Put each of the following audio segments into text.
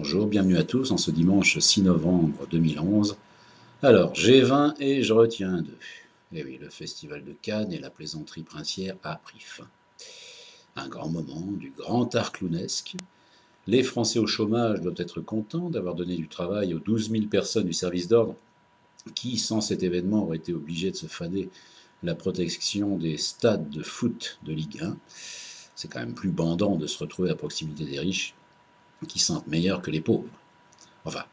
Bonjour, bienvenue à tous en ce dimanche 6 novembre 2011. Alors, G20 et je retiens deux. Eh oui, le festival de Cannes et la plaisanterie princière a pris fin. Un grand moment du grand art clownesque. Les Français au chômage doivent être contents d'avoir donné du travail aux 12 000 personnes du service d'ordre qui, sans cet événement, auraient été obligés de se fader la protection des stades de foot de Ligue 1. C'est quand même plus bandant de se retrouver à proximité des riches qui sentent meilleurs que les pauvres. Enfin,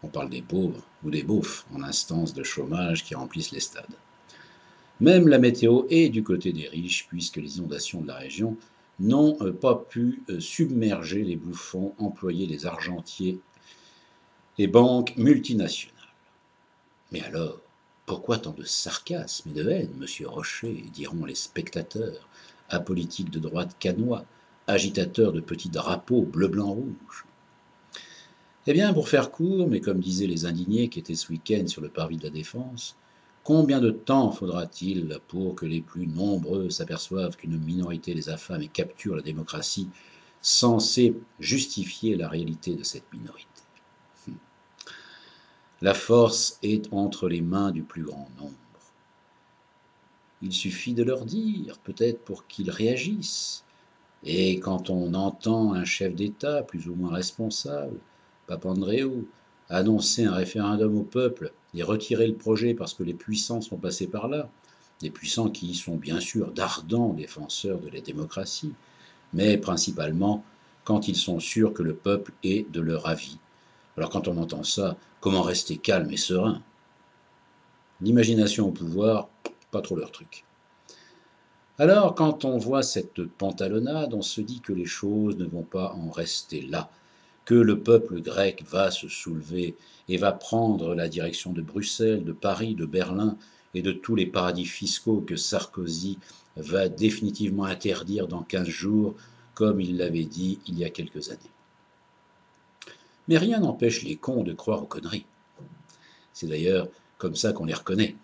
on parle des pauvres ou des beaufs en instance de chômage qui remplissent les stades. Même la météo est du côté des riches puisque les inondations de la région n'ont pas pu submerger les bouffons, employés les argentiers et banques multinationales. Mais alors, pourquoi tant de sarcasme et de haine, monsieur Rocher, diront les spectateurs, apolitiques de droite cannois, agitateurs de petits drapeaux bleu-blanc-rouge? Eh bien, pour faire court, mais comme disaient les indignés qui étaient ce week-end sur le parvis de la Défense, combien de temps faudra-t-il pour que les plus nombreux s'aperçoivent qu'une minorité les affame et capture la démocratie, censée justifier la réalité de cette minorité? La force est entre les mains du plus grand nombre. Il suffit de leur dire, peut-être pour qu'ils réagissent. Et quand on entend un chef d'État, plus ou moins responsable, Papandréou, annoncer un référendum au peuple et retirer le projet parce que les puissants sont passés par là, des puissants qui sont bien sûr d'ardents défenseurs de la démocratie, mais principalement quand ils sont sûrs que le peuple est de leur avis. Alors quand on entend ça, comment rester calme et serein? L'imagination au pouvoir, pas trop leur truc. Alors, quand on voit cette pantalonnade, on se dit que les choses ne vont pas en rester là, que le peuple grec va se soulever et va prendre la direction de Bruxelles, de Paris, de Berlin et de tous les paradis fiscaux que Sarkozy va définitivement interdire dans 15 jours, comme il l'avait dit il y a quelques années. Mais rien n'empêche les cons de croire aux conneries. C'est d'ailleurs comme ça qu'on les reconnaît.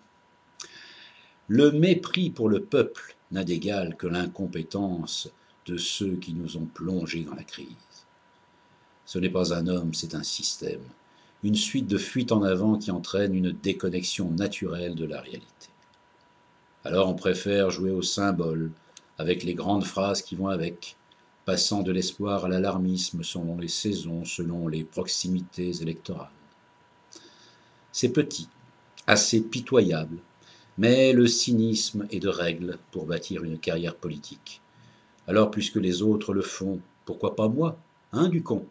Le mépris pour le peuple n'a d'égal que l'incompétence de ceux qui nous ont plongés dans la crise. Ce n'est pas un homme, c'est un système, une suite de fuites en avant qui entraîne une déconnexion naturelle de la réalité. Alors on préfère jouer au symbole, avec les grandes phrases qui vont avec, passant de l'espoir à l'alarmisme selon les saisons, selon les proximités électorales. C'est petit, assez pitoyable, mais le cynisme est de règle pour bâtir une carrière politique. Alors, puisque les autres le font, pourquoi pas moi, hein, du con?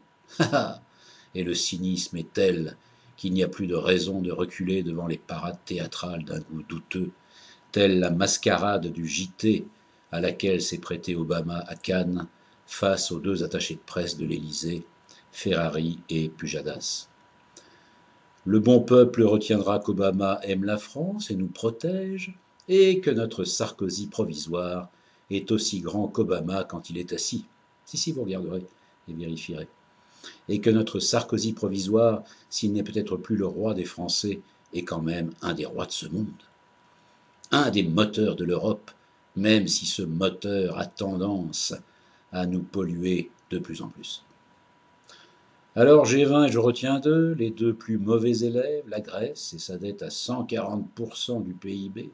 Et le cynisme est tel qu'il n'y a plus de raison de reculer devant les parades théâtrales d'un goût douteux, telle la mascarade du JT à laquelle s'est prêté Obama à Cannes face aux deux attachés de presse de l'Élysée, Ferrari et Pujadas. Le bon peuple retiendra qu'Obama aime la France et nous protège, et que notre Sarkozy provisoire est aussi grand qu'Obama quand il est assis. Si, vous regarderez et vérifierez. Et que notre Sarkozy provisoire, s'il n'est peut-être plus le roi des Français, est quand même un des rois de ce monde. Un des moteurs de l'Europe, même si ce moteur a tendance à nous polluer de plus en plus. Alors G20 et je retiens deux, les deux plus mauvais élèves, la Grèce et sa dette à 140% du PIB,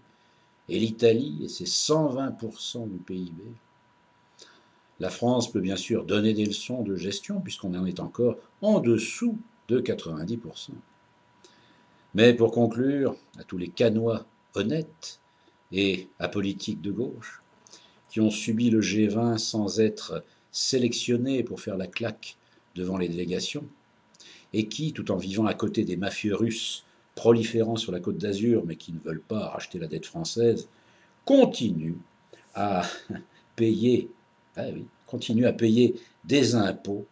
et l'Italie et ses 120% du PIB. La France peut bien sûr donner des leçons de gestion puisqu'on en est encore en dessous de 90%. Mais pour conclure, à tous les canois honnêtes et apolitiques de gauche, qui ont subi le G20 sans être sélectionnés pour faire la claque devant les délégations, et qui, tout en vivant à côté des mafieux russes proliférant sur la côte d'Azur, mais qui ne veulent pas racheter la dette française, continuent à payer, continuent à payer des impôts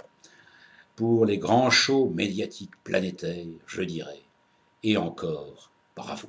pour les grands shows médiatiques planétaires, je dirais. Et encore, bravo.